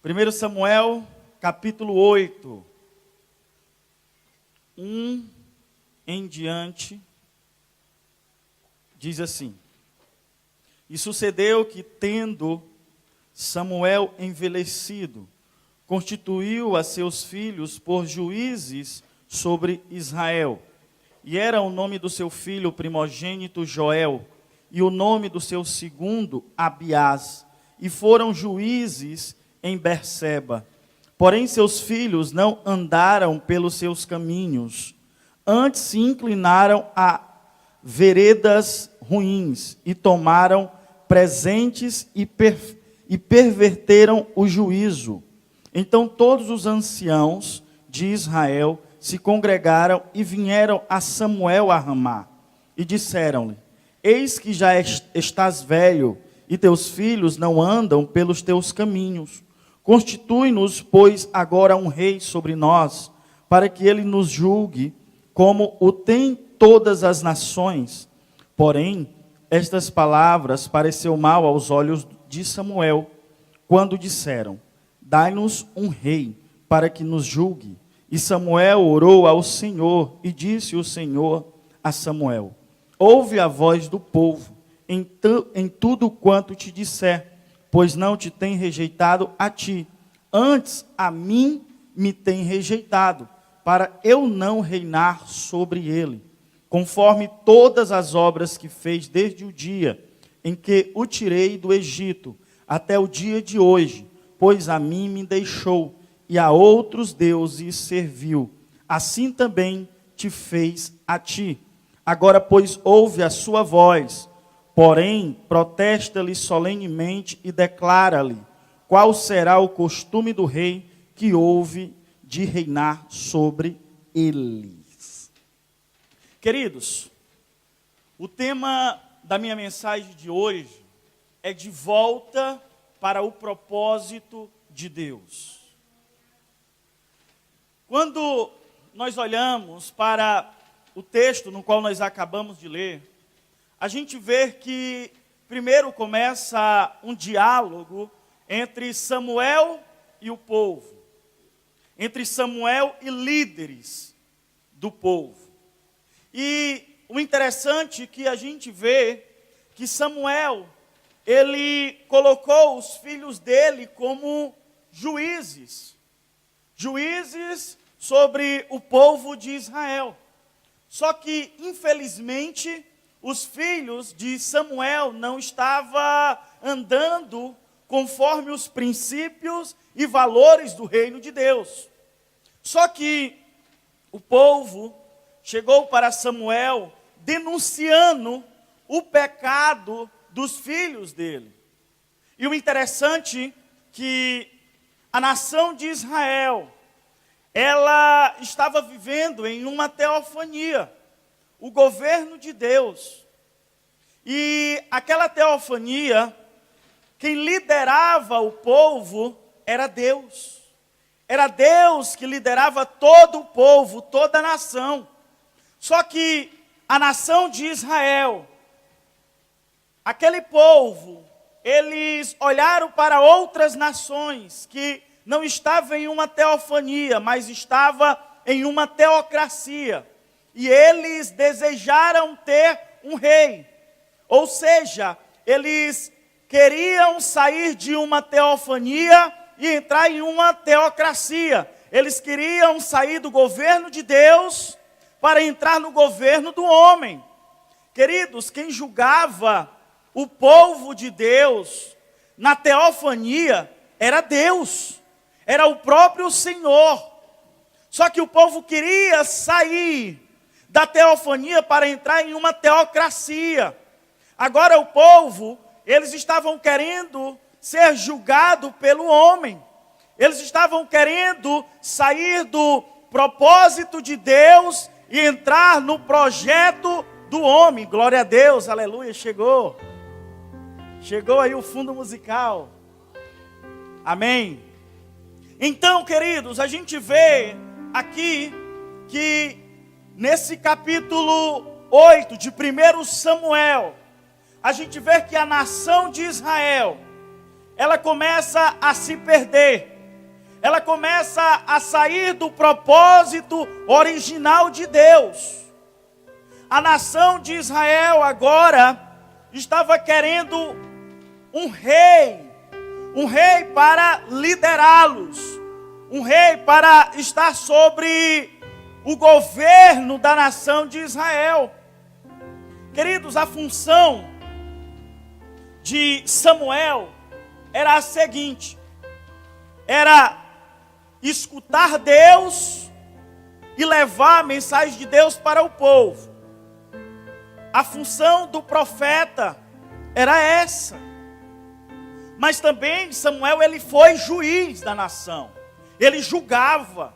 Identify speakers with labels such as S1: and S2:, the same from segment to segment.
S1: 1 Samuel, capítulo 8, 1 em diante, diz assim: E sucedeu que, tendo Samuel envelhecido, constituiu a seus filhos por juízes sobre Israel. E era o nome do seu filho primogênito Joel, e o nome do seu segundo Abiás, e foram juízes em Berseba. Porém seus filhos não andaram pelos seus caminhos, antes se inclinaram a veredas ruins, e tomaram presentes e perverteram o juízo. Então todos os anciãos de Israel se congregaram e vieram a Samuel a Ramá, e disseram-lhe: Eis que já estás velho, e teus filhos não andam pelos teus caminhos. Constitui-nos, pois, agora um rei sobre nós, para que ele nos julgue, como o tem todas as nações. Porém, estas palavras pareceu mal aos olhos de Samuel, quando disseram: Dai-nos um rei, para que nos julgue. E Samuel orou ao Senhor, e disse o Senhor a Samuel: Ouve a voz do povo, em tudo quanto te disser, pois não te tem rejeitado a ti, antes a mim me tem rejeitado, para eu não reinar sobre ele, conforme todas as obras que fez desde o dia em que o tirei do Egito, até o dia de hoje, pois a mim me deixou, e a outros deuses serviu. Assim também te fez a ti. Agora, pois, ouve a sua voz, porém, protesta-lhe solenemente e declara-lhe qual será o costume do rei que houve de reinar sobre eles. Queridos, o tema da minha mensagem de hoje é de volta para o propósito de Deus. Quando nós olhamos para o texto no qual nós acabamos de ler, a gente vê que primeiro começa um diálogo entre Samuel e o povo, entre Samuel e líderes do povo. E o interessante é que a gente vê que Samuel, ele colocou os filhos dele como juízes sobre o povo de Israel. Só que, infelizmente, os filhos de Samuel não estavam andando conforme os princípios e valores do reino de Deus. Só que o povo chegou para Samuel denunciando o pecado dos filhos dele. E o interessante é que a nação de Israel, ela estava vivendo em uma teofania, o governo de Deus. E aquela teofania, quem liderava o povo era Deus. Era Deus que liderava todo o povo, toda a nação. Só que a nação de Israel, aquele povo, eles olharam para outras nações que não estavam em uma teofania, mas estavam em uma teocracia. E eles desejaram ter um rei. Ou seja, eles queriam sair de uma teofania e entrar em uma teocracia. Eles queriam sair do governo de Deus para entrar no governo do homem. Queridos, quem julgava o povo de Deus na teofania era Deus, era o próprio Senhor. Só que o povo queria sair da teofania para entrar em uma teocracia. Agora o povo, eles estavam querendo ser julgado pelo homem. Eles estavam querendo sair do propósito de Deus e entrar no projeto do homem. Glória a Deus, aleluia, chegou. Chegou aí o fundo musical. Amém. Então, queridos, a gente vê aqui que nesse capítulo 8 de 1 Samuel, a gente vê que a nação de Israel, ela começa a se perder. ela começa a sair do propósito original de Deus. A nação de Israel agora estava querendo um rei para liderá-los, um rei para estar sobre o governo da nação de Israel. Queridos, a função de Samuel era a seguinte: era escutar Deus e levar a mensagem de Deus para o povo. A função do profeta era essa. Mas também Samuel, ele foi juiz da nação. Ele julgava.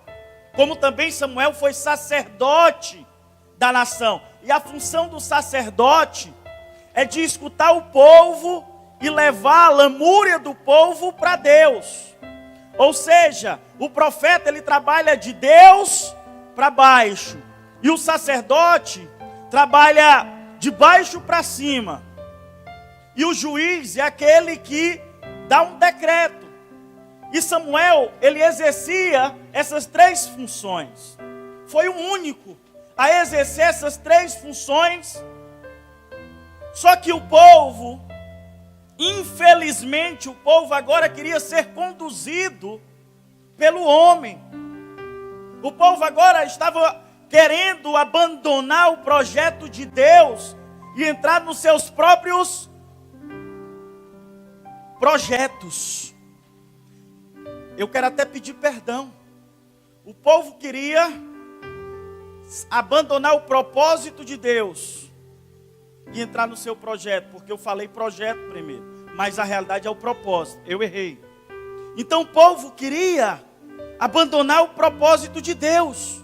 S1: Como também Samuel foi sacerdote da nação. E a função do sacerdote é de escutar o povo e levar a lamúria do povo para Deus. Ou seja, o profeta, ele trabalha de Deus para baixo. E o sacerdote trabalha de baixo para cima. E o juiz é aquele que dá um decreto. E Samuel, ele exercia essas três funções. Foi o único a exercer essas três funções. Só que o povo, infelizmente, o povo agora queria ser conduzido pelo homem. O povo agora estava querendo abandonar o projeto de Deus e entrar nos seus próprios projetos. Eu quero até pedir perdão. O povo queria abandonar o propósito de Deus e entrar no seu projeto, porque eu falei projeto primeiro, mas a realidade é o propósito. Eu errei. Então o povo queria abandonar o propósito de Deus.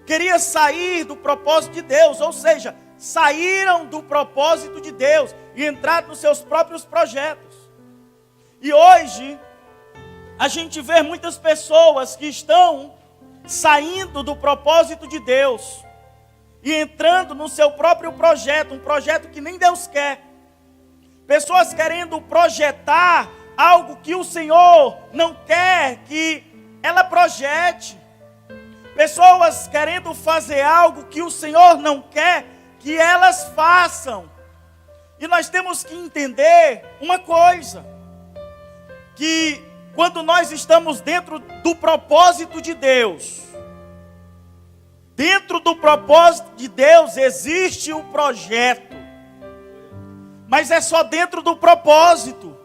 S1: Queria sair do propósito de Deus, ou seja, saíram do propósito de Deus e entraram nos seus próprios projetos. E hoje, a gente vê muitas pessoas que estão saindo do propósito de Deus e entrando no seu próprio projeto, um projeto que nem Deus quer. Pessoas querendo projetar algo que o Senhor não quer que ela projete. Pessoas querendo fazer algo que o Senhor não quer que elas façam. E nós temos que entender uma coisa: que quando nós estamos dentro do propósito de Deus, dentro do propósito de Deus existe o projeto, mas é só dentro do propósito.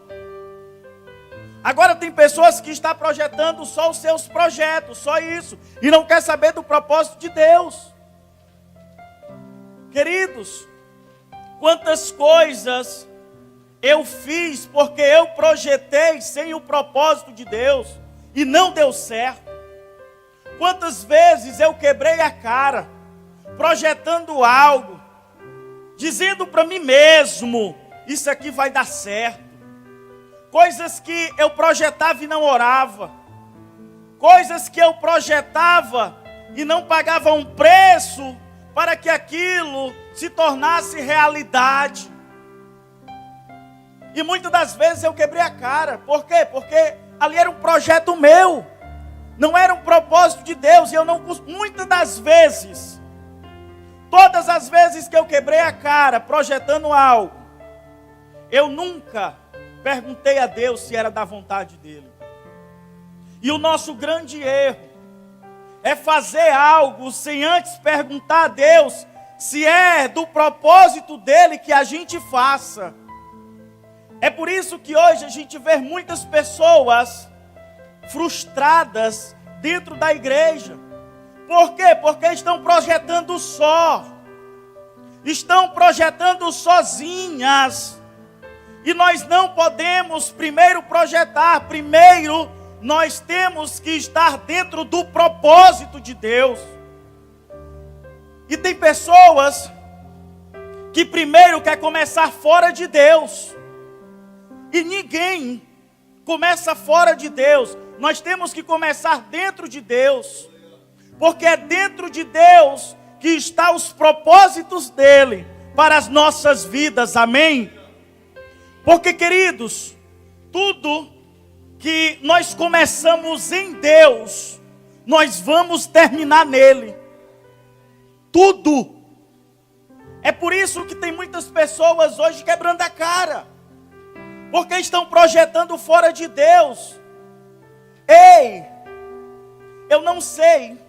S1: Agora tem pessoas que estão projetando só os seus projetos, só isso, e não quer saber do propósito de Deus. Queridos, quantas coisas eu fiz porque eu projetei sem o propósito de Deus e não deu certo. Quantas vezes eu quebrei a cara projetando algo, dizendo para mim mesmo, isso aqui vai dar certo. Coisas que eu projetava e não orava. Coisas que eu projetava e não pagava um preço para que aquilo se tornasse realidade. E muitas das vezes eu quebrei a cara. Por quê? Porque ali era um projeto meu. Não era um propósito de Deus. E eu não... Muitas das vezes, todas as vezes que eu quebrei a cara projetando algo, eu nunca perguntei a Deus se era da vontade dele. E o nosso grande erro é fazer algo sem antes perguntar a Deus se é do propósito dele que a gente faça. É por isso que hoje a gente vê muitas pessoas frustradas dentro da igreja. Por quê? Porque estão projetando só. Estão projetando sozinhas. E nós não podemos primeiro projetar. Primeiro nós temos que estar dentro do propósito de Deus. E tem pessoas que primeiro quer começar fora de Deus. E ninguém começa fora de Deus. Nós temos que começar dentro de Deus. Porque é dentro de Deus que estão os propósitos dele para as nossas vidas. Amém? Porque, queridos, tudo que nós começamos em Deus, nós vamos terminar nele. Tudo. É por isso que tem muitas pessoas hoje quebrando a cara, porque estão projetando fora de Deus. Ei, eu não sei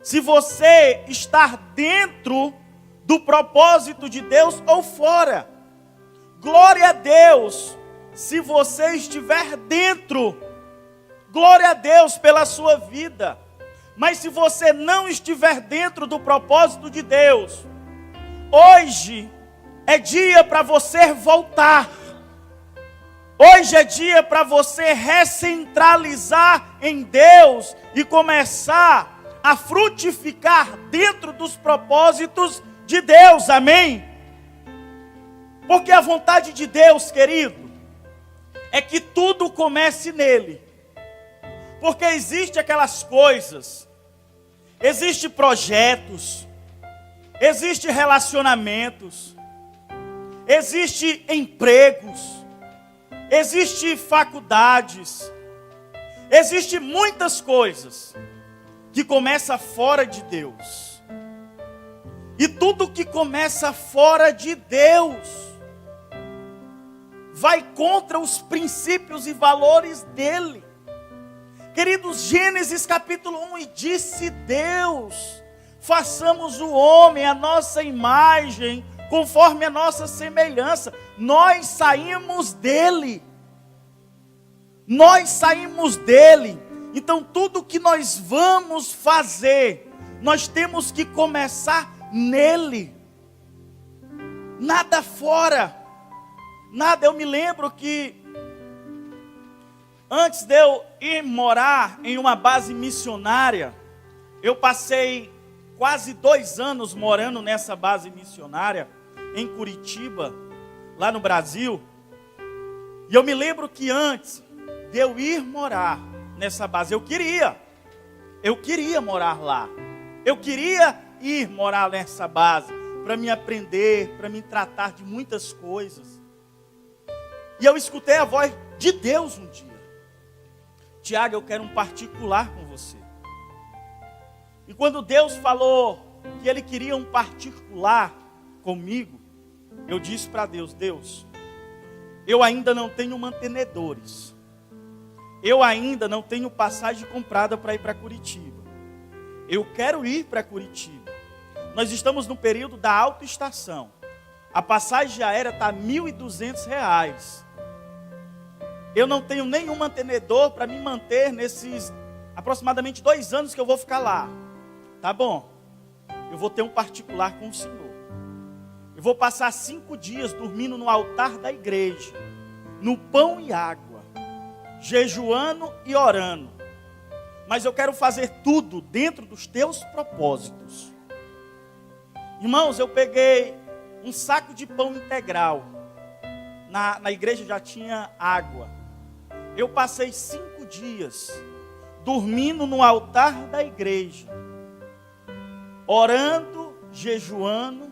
S1: se você está dentro do propósito de Deus ou fora. Glória a Deus se você estiver dentro. Glória a Deus pela sua vida. Mas se você não estiver dentro do propósito de Deus, hoje é dia para você voltar. Hoje é dia para você recentralizar em Deus e começar a frutificar dentro dos propósitos de Deus, amém? Porque a vontade de Deus, querido, é que tudo comece nele. Porque existe aquelas coisas, existe projetos, existe relacionamentos, existe empregos, existe faculdades, existe muitas coisas que começam fora de Deus. E tudo que começa fora de Deus vai contra os princípios e valores dele. Queridos, Gênesis capítulo 1, e disse Deus: façamos o homem à nossa imagem, conforme a nossa semelhança. Nós saímos dele. Nós saímos dele. Então tudo que nós vamos fazer, nós temos que começar nele. Nada fora. Nada. Eu me lembro que antes de eu ir morar em uma base missionária, eu passei quase 2 anos morando nessa base missionária, em Curitiba, lá no Brasil. E eu me lembro que antes de eu ir morar nessa base, eu queria morar lá. Eu queria ir morar nessa base, para me aprender, para me tratar de muitas coisas. E eu escutei a voz de Deus um dia: Tiago, eu quero um particular com você. E quando Deus falou que Ele queria um particular comigo, eu disse para Deus: Deus, eu ainda não tenho mantenedores. Eu ainda não tenho passagem comprada para ir para Curitiba. Eu quero ir para Curitiba. Nós estamos no período da autoestação. A passagem aérea está R$ 1.200. Eu não tenho nenhum mantenedor para me manter nesses aproximadamente 2 anos que eu vou ficar lá. Tá bom, eu vou ter um particular com o Senhor. Eu vou passar 5 dias dormindo no altar da igreja, no pão e água, jejuando e orando. Mas eu quero fazer tudo dentro dos teus propósitos. Irmãos, eu peguei um saco de pão integral. Na igreja já tinha água. Eu passei 5 dias dormindo no altar da igreja, orando, jejuando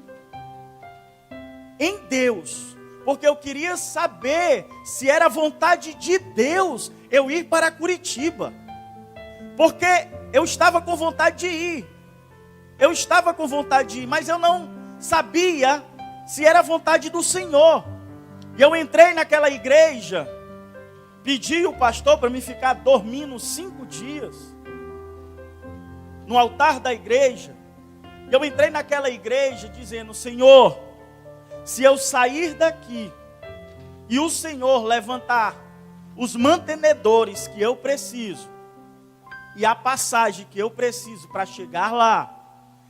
S1: em Deus, porque eu queria saber se era vontade de Deus eu ir para Curitiba, porque eu estava com vontade de ir, mas eu não sabia se era vontade do Senhor. E eu entrei naquela igreja, pedi o pastor para me ficar dormindo 5 dias no altar da igreja. E eu entrei naquela igreja dizendo: Senhor, se eu sair daqui e o Senhor levantar os mantenedores que eu preciso e a passagem que eu preciso para chegar lá,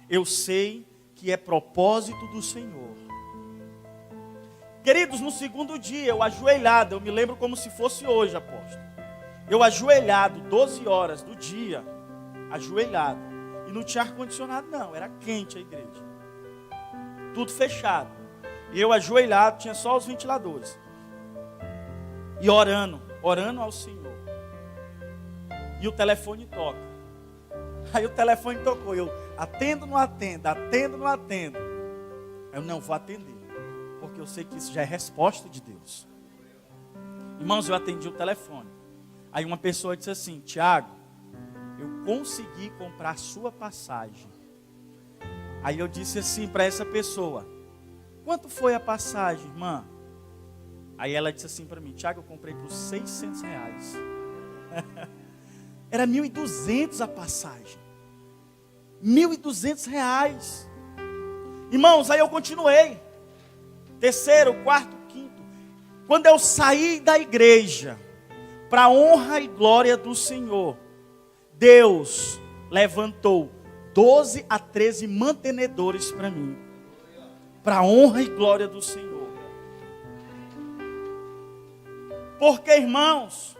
S1: eu sei que é propósito do Senhor. Queridos, no segundo dia, eu ajoelhado, eu me lembro como se fosse hoje, apóstolo. Eu ajoelhado, 12 horas do dia, ajoelhado. E não tinha ar-condicionado não, era quente a igreja. Tudo fechado. E eu ajoelhado, tinha só os ventiladores. E orando ao Senhor. E o telefone toca. Aí o telefone tocou, eu atendo, não atendo. Eu não vou atender, porque eu sei que isso já é resposta de Deus. Irmãos, eu atendi o telefone. Aí uma pessoa disse assim: Tiago, eu consegui comprar a sua passagem. Aí eu disse assim para essa pessoa: quanto foi a passagem, irmã? Aí ela disse assim para mim: Tiago, eu comprei por R$600. Era 1.200 a passagem. R$1.200. Irmãos, aí eu continuei. Terceiro, quarto, quinto. Quando eu saí da igreja, para a honra e glória do Senhor, Deus levantou 12 a 13 mantenedores para mim. Para a honra e glória do Senhor. Porque, irmãos,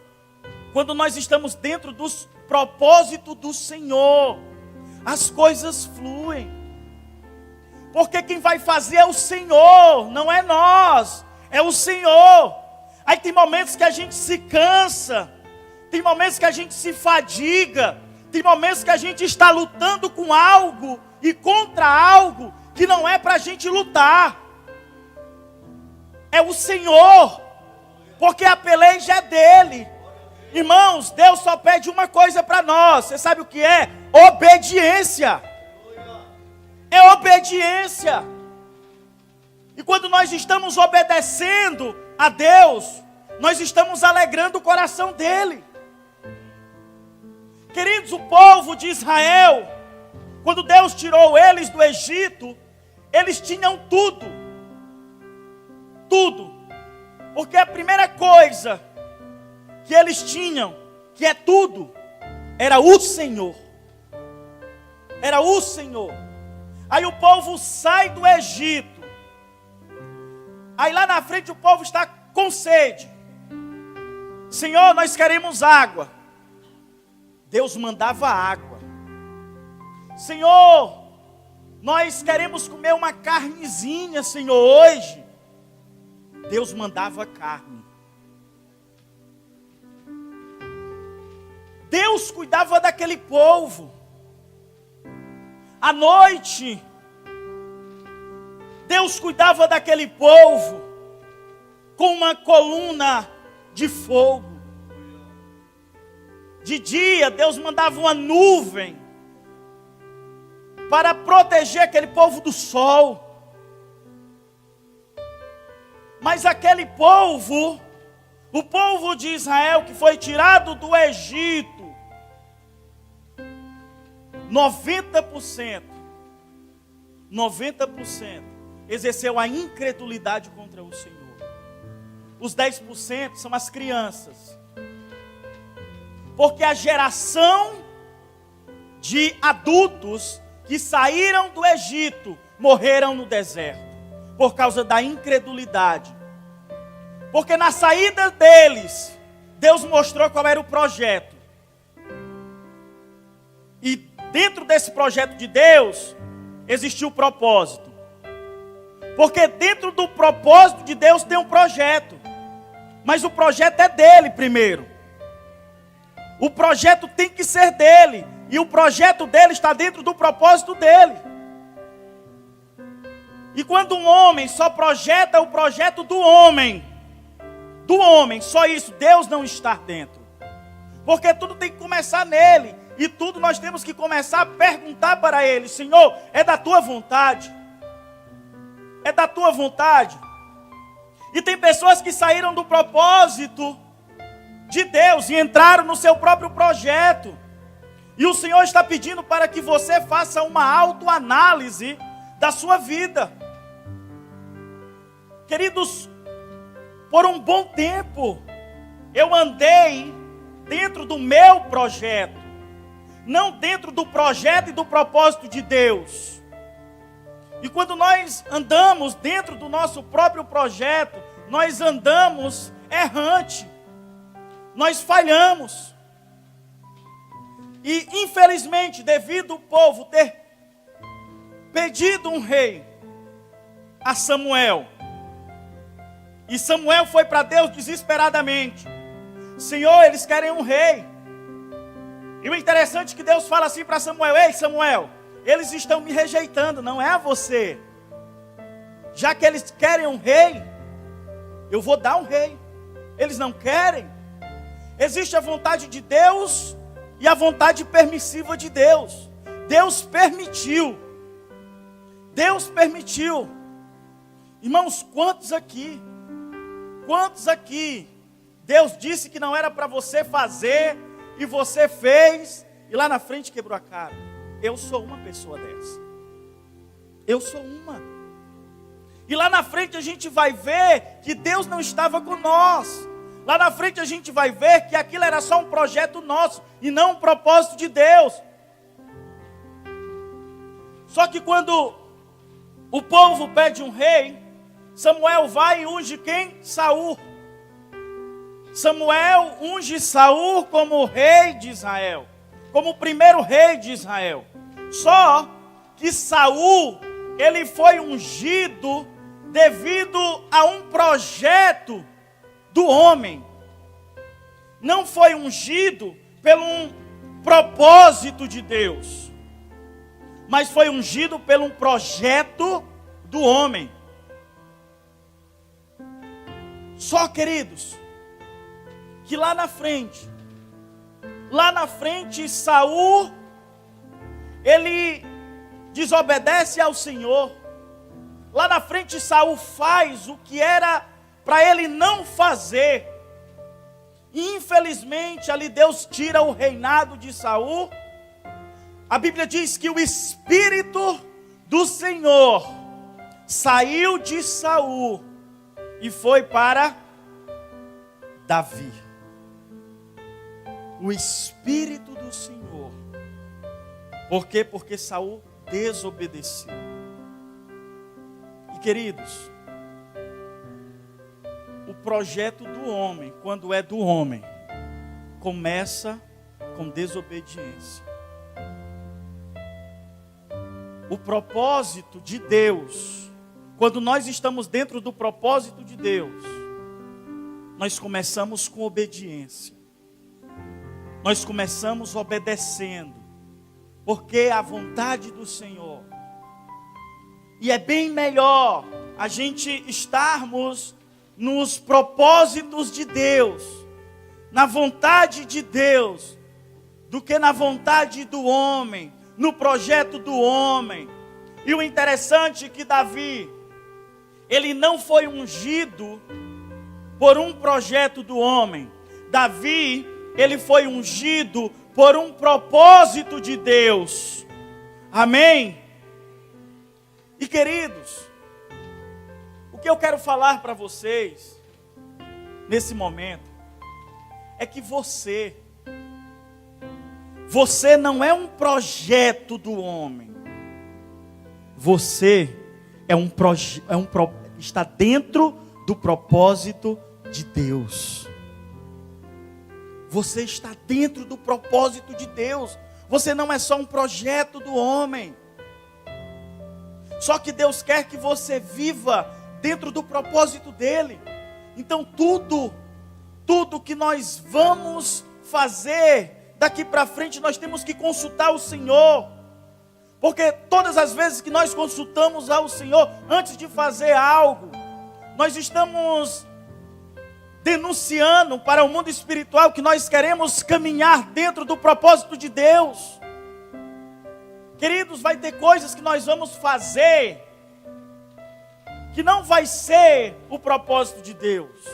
S1: quando nós estamos dentro dos propósitos do Senhor, as coisas fluem. Porque quem vai fazer é o Senhor, não é nós, é o Senhor. Aí tem momentos que a gente se cansa, tem momentos que a gente se fadiga, tem momentos que a gente está lutando com algo e contra algo que não é para a gente lutar. É o Senhor, porque a peleja é dele. Irmãos, Deus só pede uma coisa para nós, você sabe o que é? Obediência. É obediência. E quando nós estamos obedecendo a Deus, nós estamos alegrando o coração dele. Queridos, o povo de Israel, quando Deus tirou eles do Egito, eles tinham tudo. Tudo. Porque a primeira coisa que eles tinham, que é tudo, era o Senhor. Era o Senhor. Aí o povo sai do Egito. Aí lá na frente o povo está com sede. Senhor, nós queremos água. Deus mandava água. Senhor, nós queremos comer uma carnezinha, Senhor, hoje. Deus mandava carne. Deus cuidava daquele povo. À noite, Deus cuidava daquele povo com uma coluna de fogo. De dia, Deus mandava uma nuvem para proteger aquele povo do sol. Mas aquele povo, o povo de Israel que foi tirado do Egito, 90% exerceu a incredulidade contra o Senhor. Os 10% são as crianças. Porque a geração de adultos que saíram do Egito morreram no deserto por causa da incredulidade. Porque na saída deles, Deus mostrou qual era o projeto. E dentro desse projeto de Deus, existiu o propósito. Porque dentro do propósito de Deus tem um projeto. Mas o projeto é dele primeiro. O projeto tem que ser dele. E o projeto dele está dentro do propósito dele. E quando um homem só projeta o projeto do homem, só isso, Deus não está dentro. Porque tudo tem que começar nele. E tudo nós temos que começar a perguntar para ele: Senhor, é da tua vontade? É da tua vontade? E tem pessoas que saíram do propósito de Deus e entraram no seu próprio projeto. E o Senhor está pedindo para que você faça uma autoanálise da sua vida. Queridos, por um bom tempo, eu andei dentro do meu projeto, não dentro do projeto e do propósito de Deus. E quando nós andamos dentro do nosso próprio projeto, nós andamos errante, nós falhamos. E infelizmente, devido ao povo ter pedido um rei a Samuel, e Samuel foi para Deus desesperadamente: Senhor, eles querem um rei. E o interessante é que Deus fala assim para Samuel: ei, Samuel, eles estão me rejeitando, não é a você. Já que eles querem um rei, eu vou dar um rei. Eles não querem. Existe a vontade de Deus e a vontade permissiva de Deus. Deus permitiu. Deus permitiu. Irmãos, quantos aqui, Deus disse que não era para você fazer, e você fez, e lá na frente quebrou a cara? Eu sou uma pessoa dessa. Eu sou uma. E lá na frente a gente vai ver que Deus não estava com nós. Lá na frente a gente vai ver que aquilo era só um projeto nosso, e não um propósito de Deus. Só que quando o povo pede um rei, Samuel vai e unge quem? Saul. Samuel unge Saul como rei de Israel, como o primeiro rei de Israel. Só que Saul, ele foi ungido devido a um projeto do homem. Não foi ungido pelo um propósito de Deus, mas foi ungido pelo um projeto do homem. Só, queridos, que lá na frente Saul, ele desobedece ao Senhor. Lá na frente Saul faz o que era para ele não fazer. E infelizmente ali Deus tira o reinado de Saul. A Bíblia diz que o Espírito do Senhor saiu de Saul e foi para Davi. O Espírito do Senhor. Por quê? Porque Saul desobedeceu. E queridos, o projeto do homem, quando é do homem, começa com desobediência. O propósito de Deus, quando nós estamos dentro do propósito de Deus, nós começamos com obediência. Nós começamos obedecendo, porque é a vontade do Senhor. E é bem melhor a gente estarmos nos propósitos de Deus, na vontade de Deus, do que na vontade do homem, no projeto do homem. E o interessante é que Davi, ele não foi ungido por um projeto do homem. Davi, ele foi ungido por um propósito de Deus. Amém? E queridos, o que eu quero falar para vocês nesse momento é que você não é um projeto do homem. Você está dentro do propósito de Deus. Você está dentro do propósito de Deus. Você não é só um projeto do homem. Só que Deus quer que você viva dentro do propósito dele. Então tudo que nós vamos fazer daqui para frente, nós temos que consultar o Senhor. Porque todas as vezes que nós consultamos ao Senhor antes de fazer algo, nós estamos denunciando para o mundo espiritual que nós queremos caminhar dentro do propósito de Deus. Queridos, vai ter coisas que nós vamos fazer que não vai ser o propósito de Deus.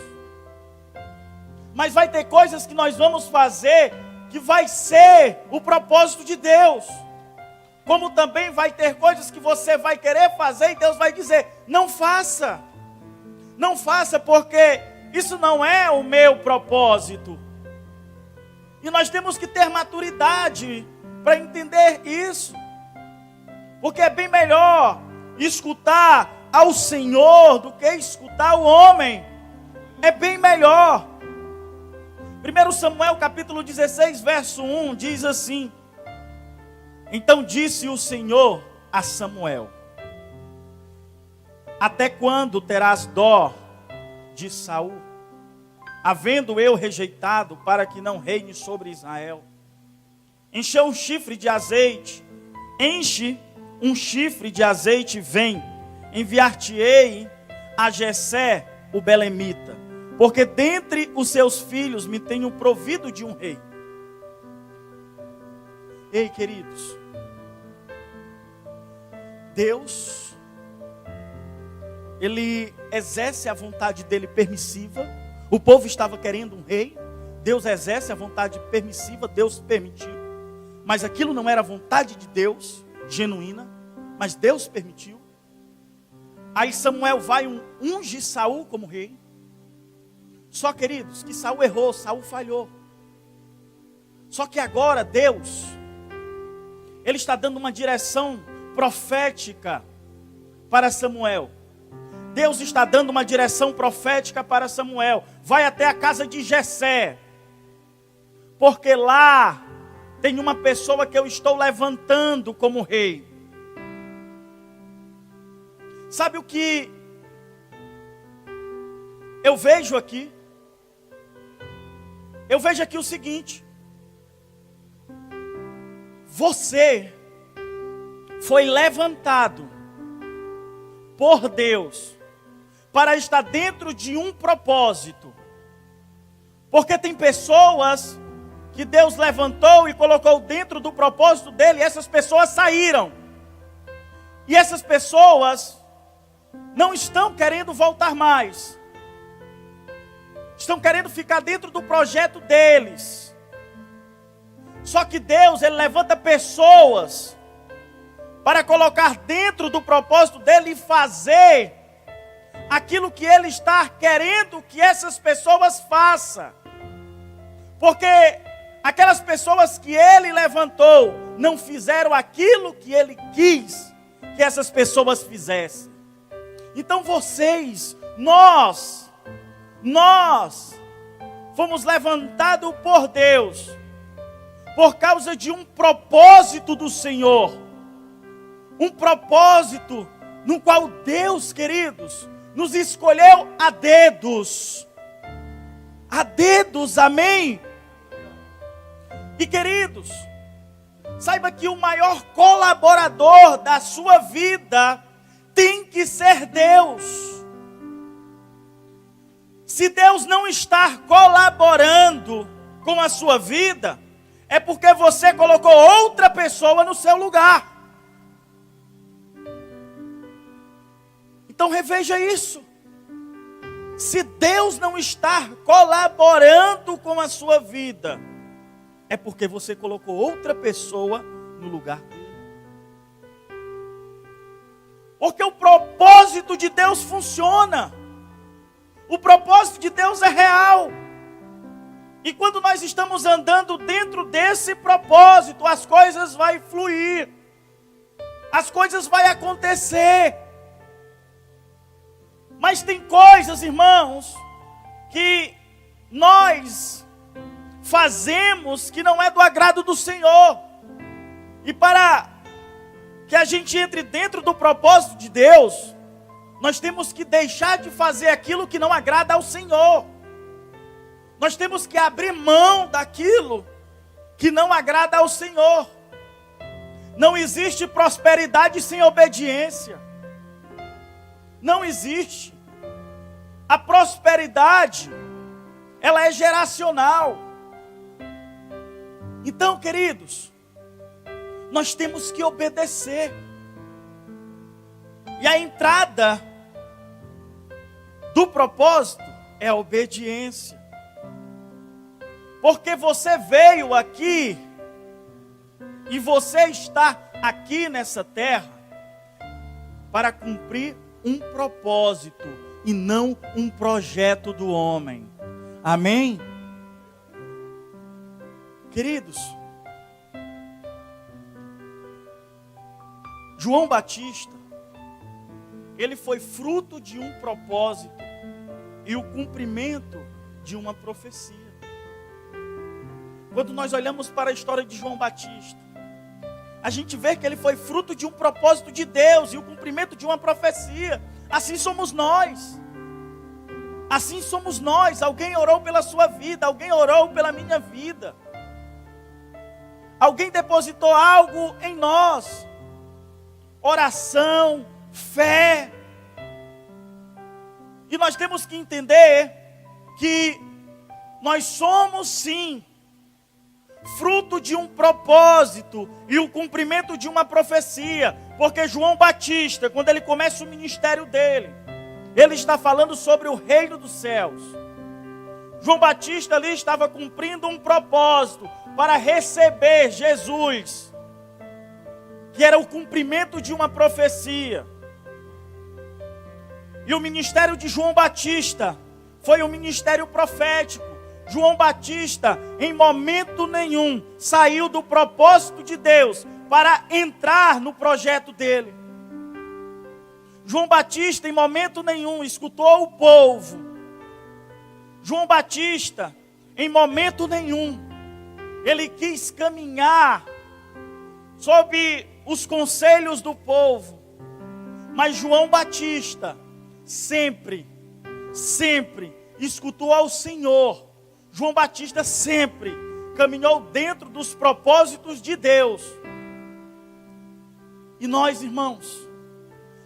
S1: Mas vai ter coisas que nós vamos fazer que vai ser o propósito de Deus. Como também vai ter coisas que você vai querer fazer e Deus vai dizer: não faça. Não faça, porque isso não é o meu propósito. E nós temos que ter maturidade para entender isso. Porque é bem melhor escutar ao Senhor do que escutar o homem. É bem melhor. 1 Samuel capítulo 16, verso 1 diz assim: então disse o Senhor a Samuel: até quando terás dó de Saul, havendo eu rejeitado, para que não reine sobre Israel? Enche um chifre de azeite, vem, enviar-te-ei a Jessé o belemita. porque dentre os seus filhos me tenho provido de um rei. Ei, queridos, Deus, Ele exerce a vontade dele permissiva. O povo estava querendo um rei. Deus exerce a vontade permissiva, Deus permitiu. Mas aquilo não era vontade de Deus, genuína, mas Deus permitiu. Aí Samuel vai unge Saul como rei. Só, queridos, que Saul errou, Saul falhou. Só que agora Deus, Ele está dando uma direção profética para Samuel. Deus está dando uma direção profética para Samuel. Vai até a casa de Jessé, porque lá tem uma pessoa que eu estou levantando como rei. Sabe o que eu vejo aqui? Eu vejo aqui o seguinte: você foi levantado por Deus para estar dentro de um propósito. Porque tem pessoas que Deus levantou e colocou dentro do propósito dele, e essas pessoas saíram. E essas pessoas não estão querendo voltar mais. Estão querendo ficar dentro do projeto deles. Só que Deus, Ele levanta pessoas para colocar dentro do propósito dele e fazer aquilo que Ele está querendo que essas pessoas façam. Porque aquelas pessoas que Ele levantou não fizeram aquilo que Ele quis que essas pessoas fizessem. Então vocês, nós fomos levantados por Deus por causa de um propósito do Senhor. Um propósito no qual Deus, queridos, nos escolheu a dedos. A dedos, amém? E queridos, saiba que o maior colaborador da sua vida tem que ser Deus. Se Deus não está colaborando com a sua vida, é porque você colocou outra pessoa no seu lugar. Então reveja isso. Se Deus não está colaborando com a sua vida, é porque você colocou outra pessoa no lugar dele. Porque o propósito de Deus funciona. O propósito de Deus é real. E quando nós estamos andando dentro desse propósito, as coisas vão fluir. As coisas vão acontecer. Mas tem coisas, irmãos, que nós fazemos que não é do agrado do Senhor. E para que a gente entre dentro do propósito de Deus, nós temos que deixar de fazer aquilo que não agrada ao Senhor. Nós temos que abrir mão daquilo que não agrada ao Senhor. Não existe prosperidade sem obediência. Não existe. A prosperidade, ela é geracional. Então, queridos, nós temos que obedecer. E a entrada do propósito é a obediência. Porque você veio aqui e você está aqui nessa terra para cumprir um propósito e não um projeto do homem. Amém? Queridos, João Batista, ele foi fruto de um propósito e o cumprimento de uma profecia. Quando nós olhamos para a história de João Batista, a gente vê que ele foi fruto de um propósito de Deus e o cumprimento de uma profecia. Assim somos nós. Assim somos nós. Alguém orou pela sua vida, alguém orou pela minha vida. Alguém depositou algo em nós. Oração, fé. E nós temos que entender que nós somos sim fruto de um propósito e o cumprimento de uma profecia, porque João Batista, quando ele começa o ministério dele, ele está falando sobre o reino dos céus. João Batista ali estava cumprindo um propósito para receber Jesus, que era o cumprimento de uma profecia. E o ministério de João Batista foi um ministério profético. João Batista, em momento nenhum, saiu do propósito de Deus para entrar no projeto dele. João Batista, em momento nenhum, escutou o povo. João Batista, em momento nenhum, ele quis caminhar sob os conselhos do povo. Mas João Batista sempre escutou ao Senhor. João Batista sempre caminhou dentro dos propósitos de Deus. E nós, irmãos,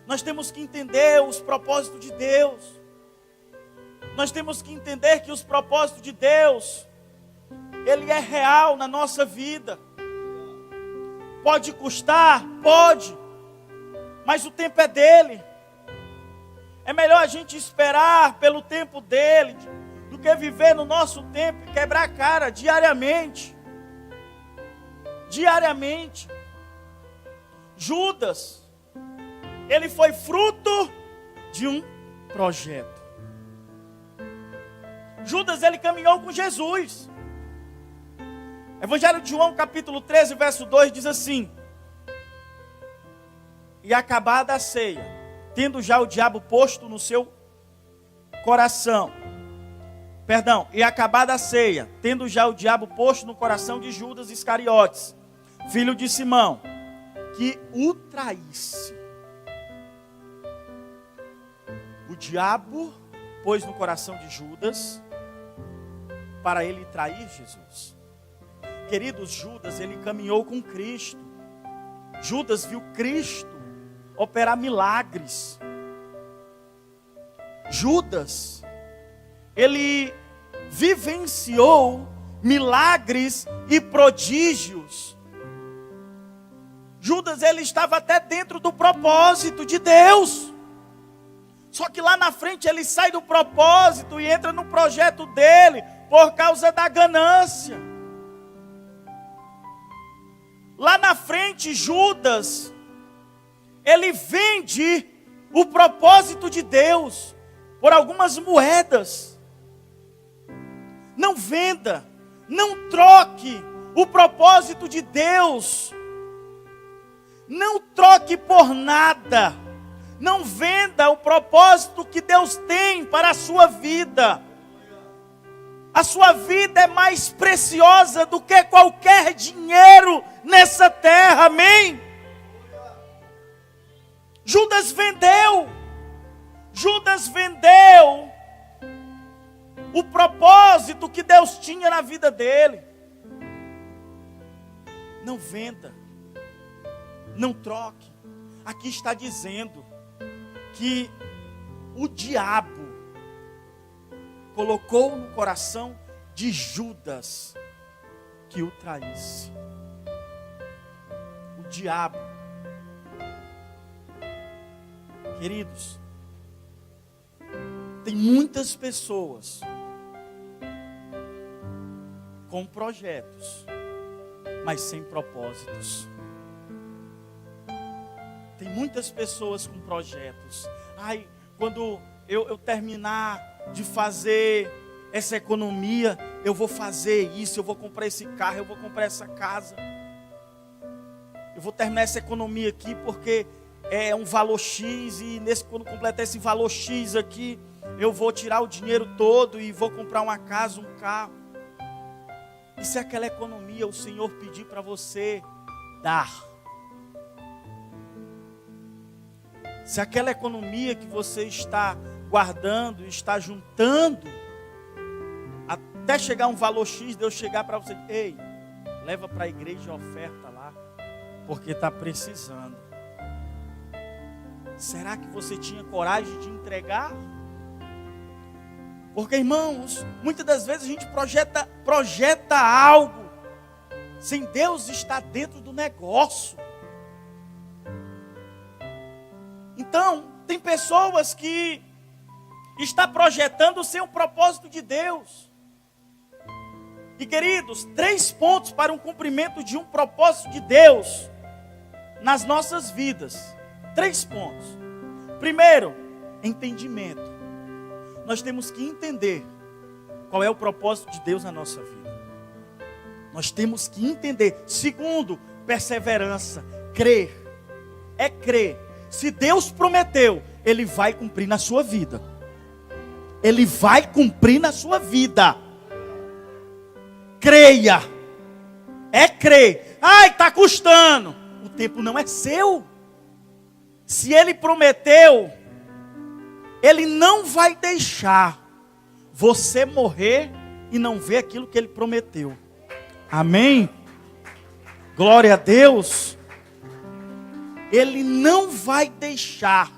S1: nós temos que entender os propósitos de Deus. Nós temos que entender que os propósitos de Deus, Ele é real na nossa vida. Pode custar? Pode. Mas o tempo é dele. É melhor a gente esperar pelo tempo dele do que viver no nosso tempo e quebrar a cara diariamente. Diariamente. Judas, ele foi fruto de um projeto. Judas, ele caminhou com Jesus. Evangelho de João, capítulo 13, verso 2, diz assim: e acabada a ceia, tendo já o diabo posto no seu coração, e acabada a ceia, tendo já o diabo posto no coração de Judas Iscariotes, filho de Simão, que o traísse. O diabo pôs no coração de Judas para ele trair Jesus. Queridos, Judas, ele caminhou com Cristo. Judas viu Cristo operar milagres. Judas, ele vivenciou milagres e prodígios. Judas, ele estava até dentro do propósito de Deus. Só que lá na frente ele sai do propósito e entra no projeto dele por causa da ganância. Lá na frente, Judas, ele vende o propósito de Deus por algumas moedas. Não venda, não troque o propósito de Deus. Não troque por nada. Não venda o propósito que Deus tem para a sua vida. A sua vida é mais preciosa do que qualquer dinheiro nessa terra, amém? Judas vendeu o propósito que Deus tinha na vida dele. Não venda, não troque. Aqui está dizendo que o diabo colocou no coração de Judas que o traísse. O diabo. Queridos, tem muitas pessoas com projetos, mas sem propósitos. Tem muitas pessoas com projetos. Ai, quando eu terminar de fazer essa economia, eu vou fazer isso, eu vou comprar esse carro, eu vou comprar essa casa. Eu vou terminar essa economia aqui porque é um valor X e quando completar esse valor X aqui, eu vou tirar o dinheiro todo e vou comprar uma casa, um carro. E se aquela economia o Senhor pedir para você dar? Se aquela economia que você está guardando, está juntando, até chegar um valor X, Deus chegar para você, ei, leva para a igreja a oferta lá, porque está precisando. Será que você tinha coragem de entregar? Porque, irmãos, muitas das vezes a gente projeta algo sem Deus estar dentro do negócio. Então, tem pessoas que estão projetando sem o propósito de Deus. E, queridos, 3 pontos para um cumprimento de um propósito de Deus nas nossas vidas. 3 pontos. Primeiro, entendimento. Nós temos que entender qual é o propósito de Deus na nossa vida. Nós temos que entender. Segundo, perseverança. Crer. É crer. Se Deus prometeu, Ele vai cumprir na sua vida. Ele vai cumprir na sua vida. Creia. É crer. Ai, está custando. O tempo não é seu. Se Ele prometeu, Ele não vai deixar você morrer e não ver aquilo que Ele prometeu. Amém? Glória a Deus. Ele não vai deixar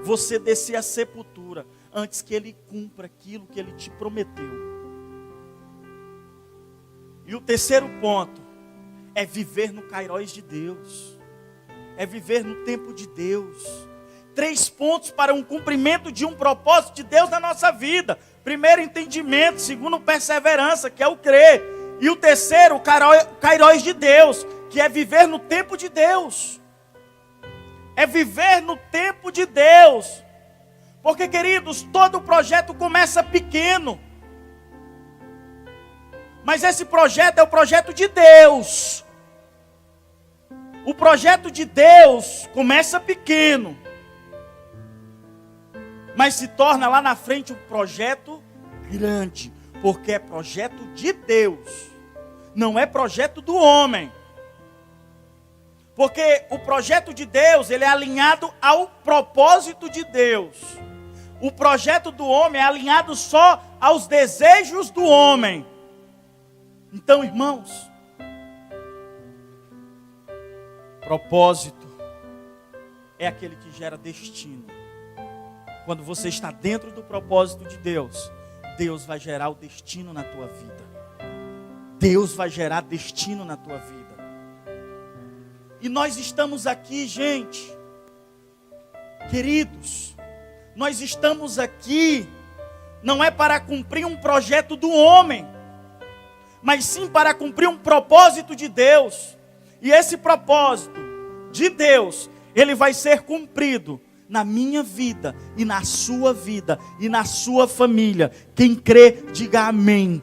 S1: você descer à sepultura antes que Ele cumpra aquilo que Ele te prometeu. E o terceiro ponto é viver no Kairos de Deus. É viver no tempo de Deus. 3 pontos para um cumprimento de um propósito de Deus na nossa vida. Primeiro, entendimento. Segundo, perseverança, que é o crer. E o terceiro, o Kairos de Deus, que é viver no tempo de Deus. É viver no tempo de Deus. Porque, queridos, todo projeto começa pequeno. Mas esse projeto é o projeto de Deus. O projeto de Deus começa pequeno, mas se torna lá na frente um projeto grande, porque é projeto de Deus, não é projeto do homem. Porque o projeto de Deus, ele é alinhado ao propósito de Deus. O projeto do homem é alinhado só aos desejos do homem. Então, irmãos, propósito é aquele que gera destino. Quando você está dentro do propósito de Deus, Deus vai gerar o destino na tua vida. Deus vai gerar destino na tua vida. E nós estamos aqui, gente, queridos, nós estamos aqui, não é para cumprir um projeto do homem, mas sim para cumprir um propósito de Deus. E esse propósito de Deus, ele vai ser cumprido na minha vida e na sua vida e na sua família. Quem crê, diga amém.